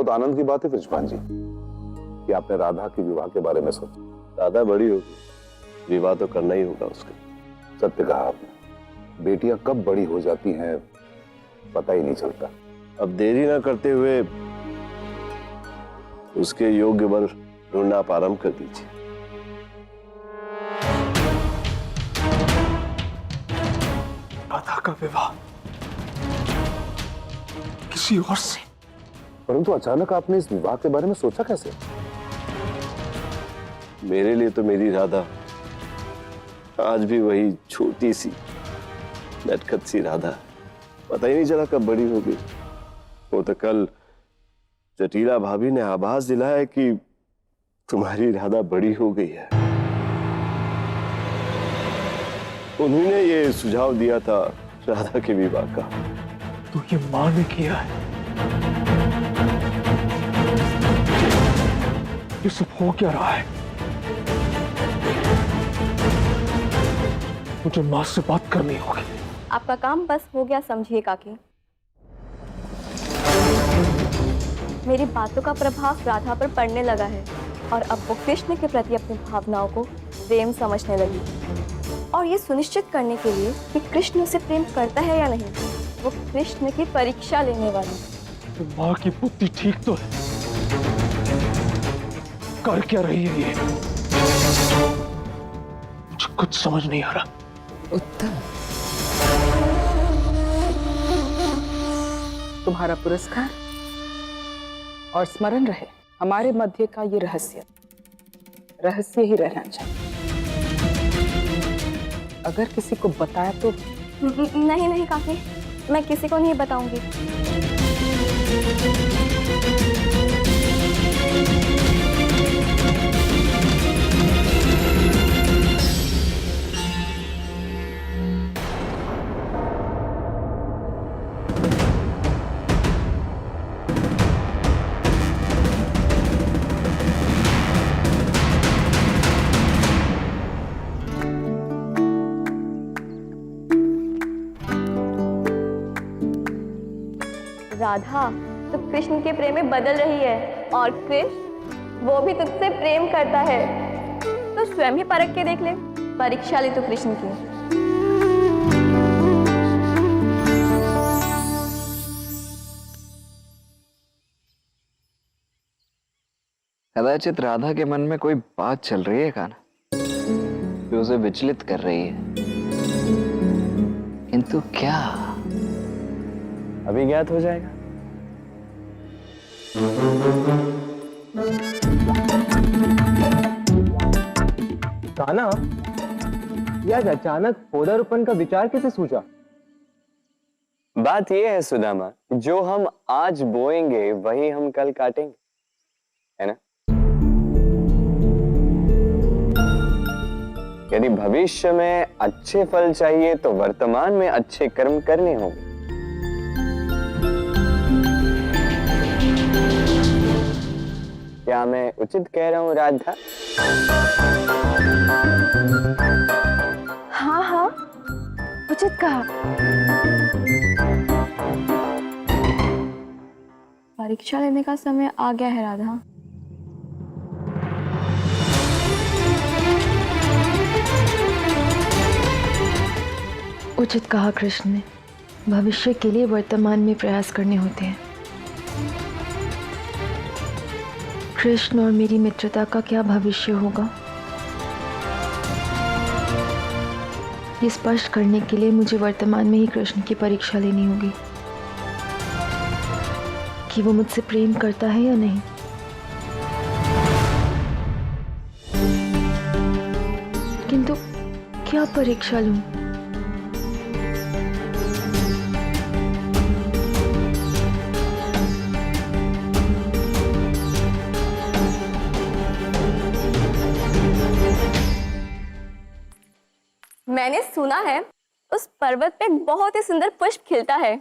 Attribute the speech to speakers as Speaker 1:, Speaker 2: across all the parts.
Speaker 1: बहुत आनंद की बात है ब्रजपाल जी कि आपने राधा के विवाह के बारे में सोचा।
Speaker 2: राधा बड़ी होगी, विवाह तो करना ही होगा उसका।
Speaker 1: सत्य कहा आपने, बेटियां कब बड़ी हो जाती हैं पता ही नहीं चलता।
Speaker 2: अब देरी ना करते हुए उसके योग्य वर ढूंढना आप आरंभ कर दीजिए।
Speaker 3: राधा का विवाह किसी और से?
Speaker 1: परंतु अचानक आपने इस विवाह के बारे में सोचा कैसे?
Speaker 2: मेरे लिए तो मेरी राधा आज भी वही छोटी सी नटखट सी राधा है। पता ही नहीं चला कब बड़ी हो गई। वो तो कल जटीला भाभी ने आभास दिलाया कि तुम्हारी राधा बड़ी हो गई है। उन्होंने ये सुझाव दिया था राधा के विवाह का।
Speaker 3: तो ये मां ने किया है? ये सब हो क्या रहा है? मुझे मां से बात करनी होगी।
Speaker 4: आपका काम बस हो गया समझिए काकी। मेरी बातों का प्रभाव राधा पर पड़ने लगा है और अब वो कृष्ण के प्रति अपनी भावनाओं को प्रेम समझने लगी। और ये सुनिश्चित करने के लिए कि कृष्ण उसे प्रेम करता है या नहीं, वो कृष्ण की परीक्षा लेने वाली।
Speaker 3: तो मां की बुद्धि ठीक तो है, कर क्या रही है ये? मुझे कुछ समझ नहीं आ रहा।
Speaker 5: उत्तम, तुम्हारा पुरस्कार और स्मरण रहे हमारे मध्य का ये रहस्य ही रहना चाहिए। अगर किसी को बताया तो?
Speaker 4: नहीं नहीं काकी, मैं किसी को नहीं बताऊंगी। राधा तो कृष्ण के प्रेम में बदल रही है और कृष्ण वो भी तुझसे प्रेम करता है। तो स्वयं ही परख के देख ले, परीक्षा ले तो कृष्ण की।
Speaker 6: कदाचित राधा के मन में कोई बात चल रही है कान्हा, जो उसे विचलित कर रही है, किंतु क्या अभी ज्ञात हो जाएगा।
Speaker 7: कान्हा, यह अचानक पौधारोपण का विचार कैसे सूझा?
Speaker 6: बात यह है सुदामा, जो हम आज बोएंगे वही हम कल काटेंगे, है ना? यदि भविष्य में अच्छे फल चाहिए तो वर्तमान में अच्छे कर्म करने होंगे। क्या मैं उचित कह रहा हूं राधा?
Speaker 4: हाँ हाँ, उचित कहा। परीक्षा लेने का समय आ गया है राधा।
Speaker 8: उचित कहा कृष्ण ने, भविष्य के लिए वर्तमान में प्रयास करने होते हैं। कृष्ण और मेरी मित्रता का क्या भविष्य होगा, ये स्पष्ट करने के लिए मुझे वर्तमान में ही कृष्ण की परीक्षा लेनी होगी कि वो मुझसे प्रेम करता है या नहीं। किंतु क्या परीक्षा लूं?
Speaker 4: मैंने सुना है उस पर्वत पे एक बहुत ही सुंदर पुष्प खिलता है।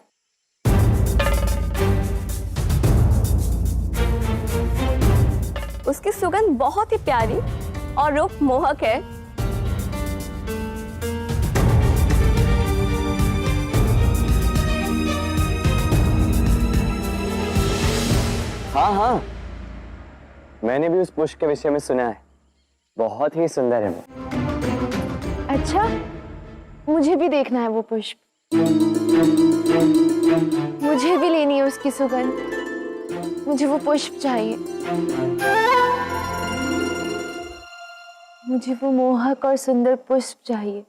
Speaker 4: उसकी सुगंध बहुत ही प्यारी और रूप मोहक है।
Speaker 6: हाँ हाँ, मैंने भी उस पुष्प के विषय में सुना है, बहुत ही सुंदर है वो।
Speaker 8: अच्छा, मुझे भी देखना है वो पुष्प। मुझे भी लेनी है उसकी सुगंध। मुझे वो पुष्प चाहिए। मुझे वो मोहक और सुंदर पुष्प चाहिए।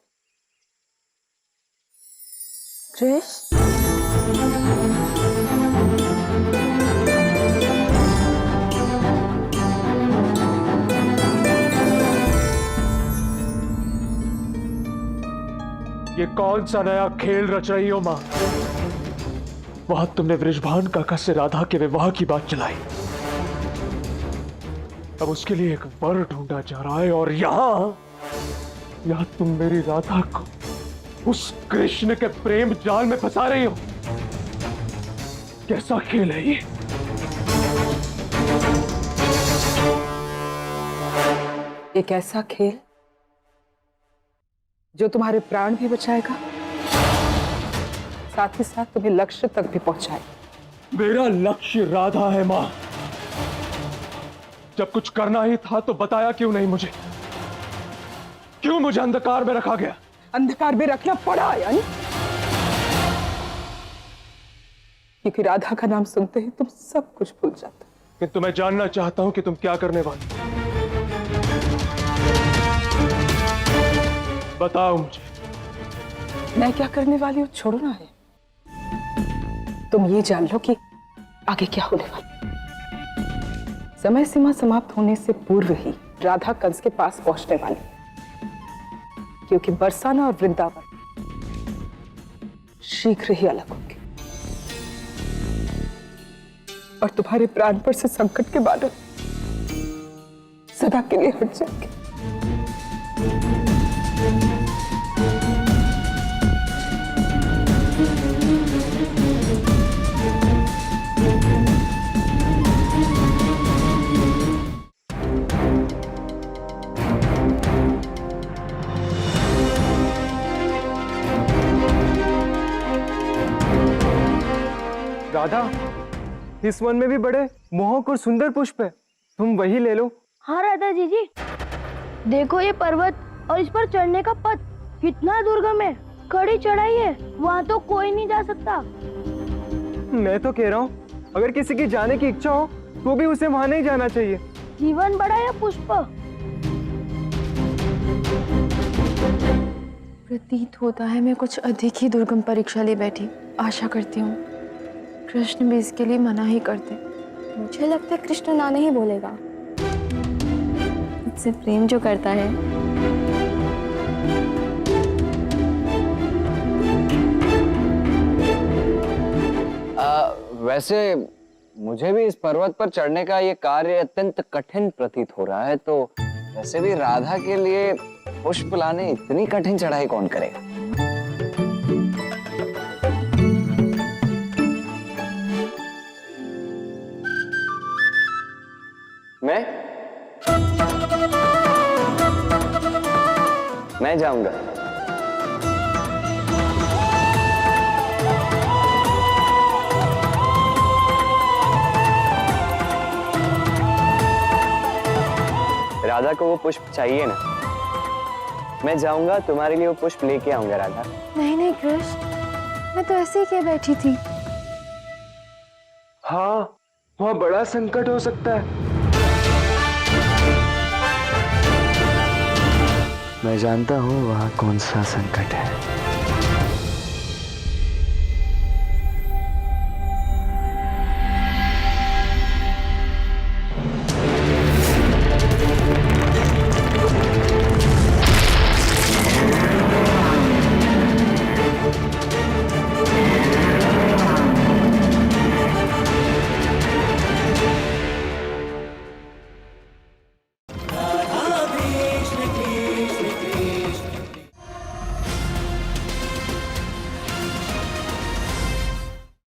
Speaker 8: कृष्ण,
Speaker 3: ये कौन सा नया खेल रच रही हो मां? वहां तुमने वृषभान काका से राधा के विवाह की बात चलाई। अब उसके लिए एक वर ढूंढा जा रहा है और यहां तुम मेरी राधा को उस कृष्ण के प्रेम जाल में फंसा रही हो। कैसा खेल है ये?
Speaker 5: एक ऐसा खेल जो तुम्हारे प्राण भी बचाएगा, साथ ही साथ तुम्हें लक्ष्य तक भी पहुंचाएगा।
Speaker 3: मेरा लक्ष्य राधा है मां। जब कुछ करना ही था तो बताया क्यों नहीं मुझे? क्यों मुझे अंधकार में रखा गया?
Speaker 5: अंधकार में रखना पड़ा यानी, क्योंकि राधा का नाम सुनते ही तुम सब कुछ भूल जाते।
Speaker 3: किंतु मैं जानना चाहता हूं कि तुम क्या करने वाली। बताओ मुझे।
Speaker 5: मैं क्या करने वाली हूँ छोड़ो ना है, तुम ये जान लो कि आगे क्या होने वाला। समय सीमा समाप्त होने से पूर्व ही राधा कंस के पास पहुंचने वाली, क्योंकि बरसाना और वृंदावन शीघ्र ही अलग होंगे और तुम्हारे प्राण पर से संकट के बादल सदा के लिए हट जाएंगे।
Speaker 7: राधा, इस वन में भी बड़े मोहक और सुंदर पुष्प है, तुम वही ले लो।
Speaker 9: हाँ राधा जी, देखो ये पर्वत और इस पर चढ़ने का पथ कितना दुर्गम है। कड़ी चढ़ाई है, वहाँ तो कोई नहीं जा सकता।
Speaker 7: मैं तो कह रहा हूँ, अगर किसी की जाने की इच्छा हो तो भी उसे वहाँ नहीं जाना चाहिए।
Speaker 9: जीवन बड़ा या पुष्प?
Speaker 8: प्रतीत होता है मैं कुछ अधिक ही दुर्गम परीक्षा ले बैठी। आशा करती हूँ कृष्ण भी इसके लिए मना ही करते।
Speaker 4: मुझे लगता है कृष्ण ना नहीं बोलेगा। मुझसे प्रेम जो करता है।
Speaker 6: वैसे मुझे भी इस पर्वत पर चढ़ने का ये कार्य अत्यंत कठिन प्रतीत हो रहा है, तो वैसे भी राधा के लिए पुष्प लाने इतनी कठिन चढ़ाई कौन करेगा? मैं जाऊंगा। राधा को वो पुष्प चाहिए ना, मैं जाऊंगा, तुम्हारे लिए वो पुष्प लेके आऊंगा राधा।
Speaker 8: नहीं नहीं कृष्ण, मैं तो ऐसे ही क्या बैठी थी।
Speaker 7: हाँ, वहाँ बड़ा संकट हो सकता है।
Speaker 6: मैं जानता हूँ वहाँ कौन सा संकट है।